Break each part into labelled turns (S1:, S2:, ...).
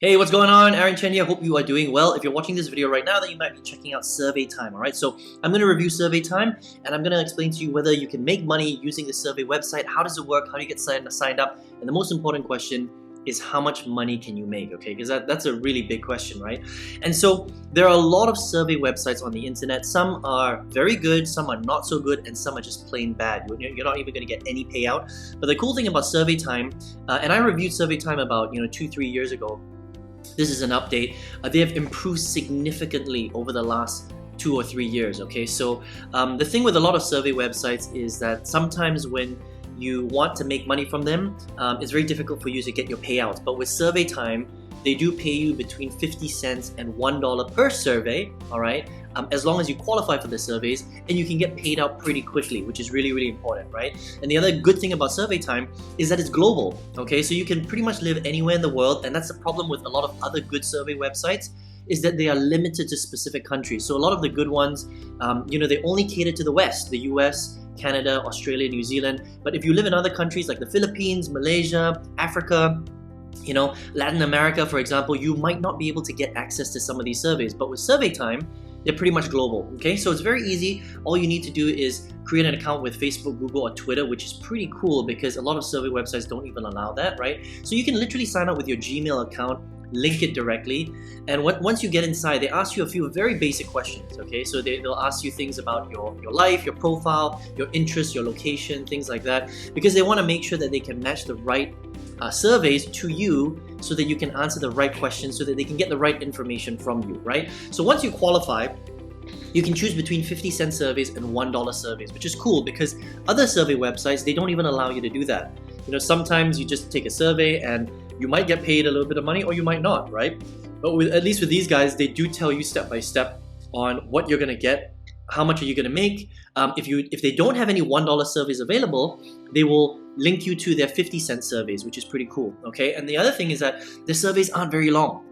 S1: Hey, what's going on? Aaron Chen here. Hope you are doing well. If you're watching this video right now, then you might be checking out SurveyTime, alright? So I'm going to review SurveyTime, and I'm going to explain to you whether you can make money using the survey website, how does it work, how do you get signed up, and the most important question is how much money can you make, okay? Because that's a really big question, right? And so there are a lot of survey websites on the internet. Some are very good, some are not so good, and some are just plain bad. You're not even going to get any payout. But the cool thing about SurveyTime, and I reviewed SurveyTime about 2-3 years ago. This is an update. They have improved significantly over the last 2 or 3 years, okay? So the thing with a lot of survey websites is that sometimes when you want to make money from them, it's very difficult for you to get your payouts. But with SurveyTime, they do pay you between 50 cents and $1 per survey, all right? As long as you qualify for the surveys, and you can get paid out pretty quickly, which is really, really important, right? And the other good thing about SurveyTime is that it's global, okay? So you can pretty much live anywhere in the world, and that's the problem with a lot of other good survey websites, is that they are limited to specific countries. So a lot of the good ones, they only cater to the West, the US, Canada, Australia, New Zealand. But if you live in other countries like the Philippines, Malaysia, Africa, Latin America, for example, you might not be able to get access to some of these surveys. But with SurveyTime, they're pretty much global, okay? So it's very easy. All you need to do is create an account with Facebook, Google, or Twitter, which is pretty cool because a lot of survey websites don't even allow that, right? So you can literally sign up with your Gmail account, link it directly, and once you get inside, they ask you a few very basic questions, okay? So they'll ask you things about your life, your profile, your interests, your location, things like that, because they want to make sure that they can match the right surveys to you so that you can answer the right questions, so that they can get the right information from you, right? So once you qualify, you can choose between 50-cent surveys and $1 surveys, which is cool because other survey websites, they don't even allow you to do that. Sometimes you just take a survey and you might get paid a little bit of money or you might not, right? But at least with these guys, they do tell you step by step on what you're gonna get, how much are you gonna make. If they don't have any $1 surveys available, they will link you to their 50-cent surveys, which is pretty cool, okay? And the other thing is that the surveys aren't very long,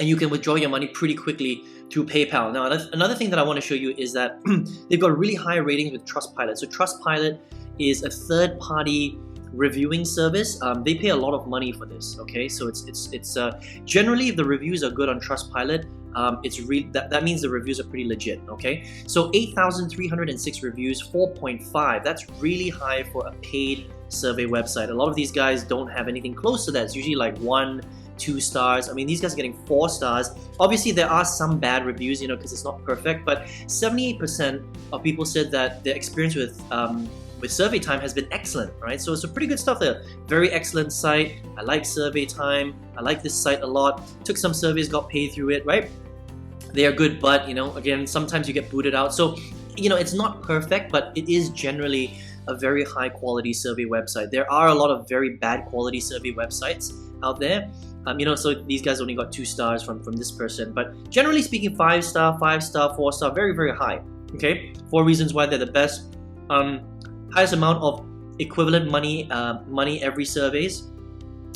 S1: and you can withdraw your money pretty quickly through PayPal. Now, another thing that I want to show you is that they've got really high ratings with Trustpilot. So Trustpilot is a third-party reviewing service. They pay a lot of money for this, okay? So it's generally, if the reviews are good on Trustpilot, that means the reviews are pretty legit, okay? So 8,306 reviews, 4.5. That's really high for a paid survey website. A lot of these guys don't have anything close to that. It's usually like 1-2 stars. I mean, these guys are getting 4 stars. Obviously, there are some bad reviews, because it's not perfect, but 78% of people said that their experience with SurveyTime has been excellent, right? So it's a pretty good stuff there. Very excellent site. I like SurveyTime. I like this site a lot. Took some surveys, got paid through it, right? They are good, but again, sometimes you get booted out. So, it's not perfect, but it is generally a very high quality survey website. There are a lot of very bad quality survey websites out there. So these guys only got 2 stars from this person, but generally speaking, 5-star, 5-star, 4-star, very, very high, okay? 4 reasons why they're the best. Highest amount of equivalent money every surveys,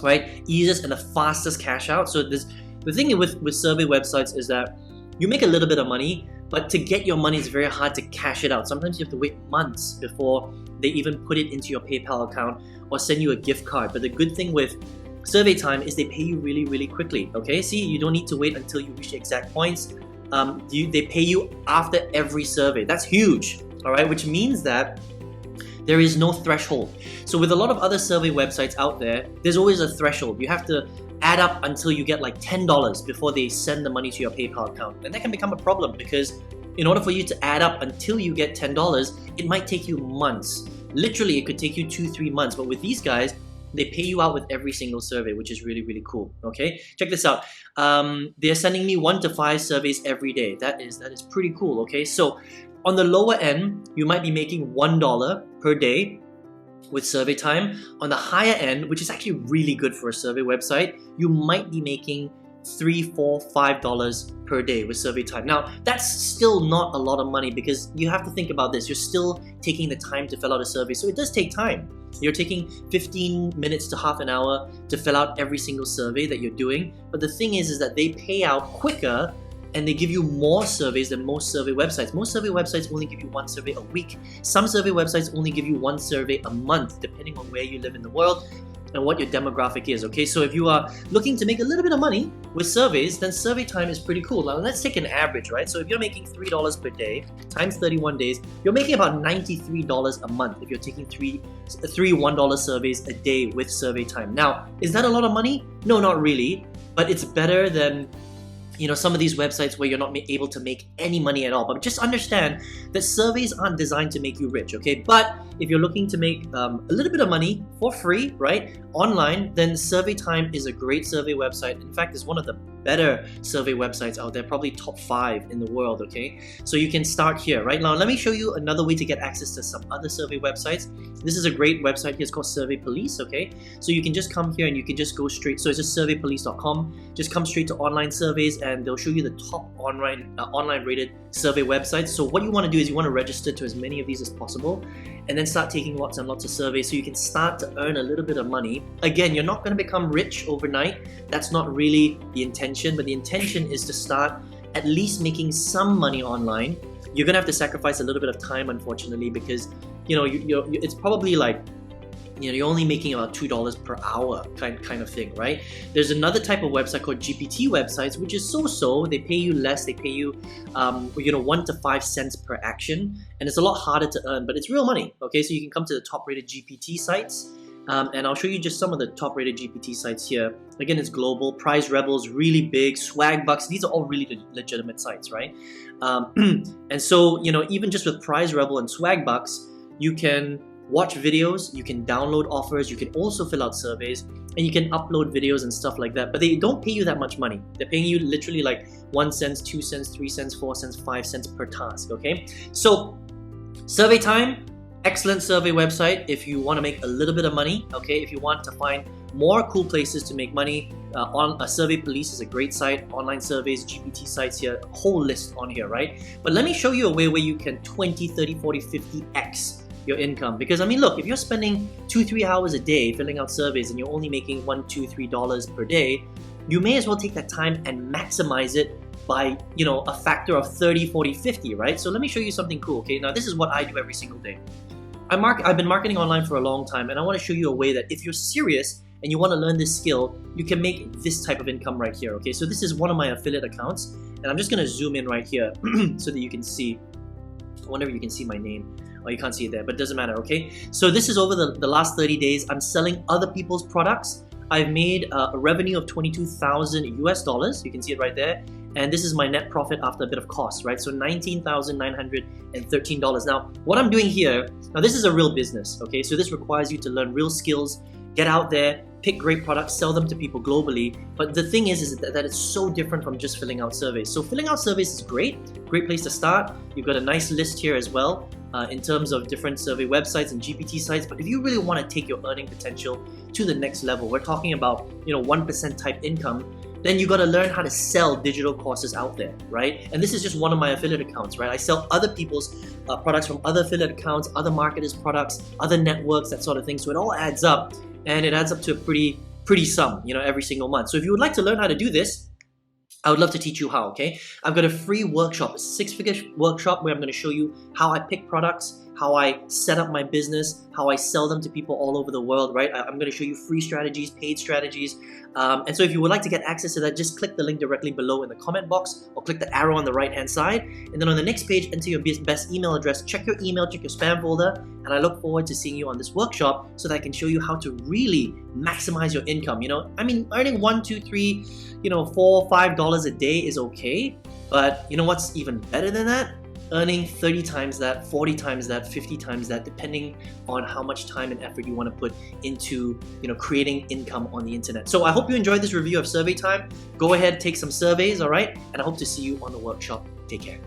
S1: right? Easiest and the fastest cash out. So the thing with survey websites is that you make a little bit of money, but to get your money, it's very hard to cash it out. Sometimes you have to wait months before they even put it into your PayPal account or send you a gift card. But the good thing with SurveyTime is they pay you really, really quickly, okay? See, you don't need to wait until you reach the exact points. They pay you after every survey. That's huge, all right? Which means that there is no threshold. So with a lot of other survey websites out there, there's always a threshold. You have to add up until you get like $10 before they send the money to your PayPal account. And that can become a problem because in order for you to add up until you get $10, it might take you months. Literally, it could take you 2-3 months. But with these guys, they pay you out with every single survey, which is really, really cool, okay? Check this out. They're sending me 1 to 5 surveys every day. That is pretty cool, okay? So on the lower end, you might be making $1 per day with SurveyTime. On the higher end, which is actually really good for a survey website, you might be making $3, $4, $5 per day with SurveyTime. Now, that's still not a lot of money because you have to think about this. You're still taking the time to fill out a survey, so it does take time. You're taking 15 minutes to half an hour to fill out every single survey that you're doing. But the thing is that they pay out quicker and they give you more surveys than most survey websites. Most survey websites only give you 1 survey a week. Some survey websites only give you 1 survey a month, depending on where you live in the world. and what your demographic is, okay? So if you are looking to make a little bit of money with surveys, then SurveyTime is pretty cool. Now let's take an average, right? So if you're making $3 per day times 31 days, you're making about $93 a month if you're taking three $1 surveys a day with SurveyTime. Now, is that a lot of money? No, not really, but it's better than some of these websites where you're not able to make any money at all. But just understand that surveys aren't designed to make you rich, okay? But if you're looking to make a little bit of money for free, right, online, then SurveyTime is a great survey website. In fact, it's one of the better survey websites out there, probably top 5 in the world, okay? So you can start here, right? Now, let me show you another way to get access to some other survey websites. This is a great website here. It's called Survey Police, okay? So you can just come here and you can just go straight. So it's just surveypolice.com. Just come straight to online surveys and they'll show you the top online rated survey websites. So what you want to do is you want to register to as many of these as possible and then start taking lots and lots of surveys so you can start to earn a little bit of money. Again, you're not going to become rich overnight. That's not really the intention, but the intention is to start at least making some money online. You're going to have to sacrifice a little bit of time, unfortunately, because it's probably like you're only making about $2 per hour kind of thing, right? There's another type of website called GPT websites, which is so-so. They pay you less. They pay you 1 to 5 cents per action, and it's a lot harder to earn, but it's real money, okay? So you can come to the top-rated GPT sites, and I'll show you just some of the top-rated GPT sites here. Again, it's global. Prize Rebels, really big. Swag Bucks, these are all really legitimate sites, right? And so, even just with Prize Rebel and Swag Bucks, you can watch videos, you can download offers, you can also fill out surveys, and you can upload videos and stuff like that. But they don't pay you that much money. They're paying you literally like 1 cent, 2 cents, 3 cents, 4 cents, 5 cents per task, okay? So, SurveyTime, excellent survey website if you want to make a little bit of money, okay? If you want to find more cool places to make money, Survey Police is a great site, online surveys, GPT sites here, a whole list on here, right? But let me show you a way where you can 20, 30, 40, 50x your income. Because I mean, look, if you're spending 2-3 hours a day filling out surveys and you're only making $1, $2, $3 per day, you may as well take that time and maximize it by a factor of 30, 40, 50, right? So let me show you something cool, okay? Now this is what I do every single day. I've been marketing online for a long time, and I want to show you a way that if you're serious and you want to learn this skill, you can make this type of income right here, okay? So this is one of my affiliate accounts, and I'm just going to zoom in right here so that you can see. I wonder if you can see my name. Oh, you can't see it there, but it doesn't matter, okay? So this is over the last 30 days. I'm selling other people's products. I've made a revenue of $22,000 US. You can see it right there. And this is my net profit after a bit of cost, right? So $19,913. Now, what I'm doing here, now this is a real business, okay? So this requires you to learn real skills, get out there, pick great products, sell them to people globally. But the thing is that it's so different from just filling out surveys. So filling out surveys is great place to start. You've got a nice list here as well in terms of different survey websites and GPT sites. But if you really want to take your earning potential to the next level, we're talking about 1% type income, then you got to learn how to sell digital courses out there, right? And this is just one of my affiliate accounts, right? I sell other people's products from other affiliate accounts, other marketers' products, other networks, that sort of thing. So it all adds up, and it adds up to a pretty sum, every single month. So if you would like to learn how to do this, I would love to teach you how, okay? I've got a free workshop, a 6-figure workshop where I'm going to show you how I pick products, how I set up my business, how I sell them to people all over the world, right? I'm going to show you free strategies, paid strategies. And so if you would like to get access to that, just click the link directly below in the comment box or click the arrow on the right-hand side. And then on the next page, enter your best email address, check your email, check your spam folder, and I look forward to seeing you on this workshop so that I can show you how to really maximize your income. I mean, earning $1, $2, $3, $4, $5 a day is okay, but what's even better than that? Earning 30 times that, 40 times that, 50 times that, depending on how much time and effort you want to put into creating income on the internet. So I hope you enjoyed this review of SurveyTime. Go ahead, take some surveys, all right? And I hope to see you on the workshop. Take care.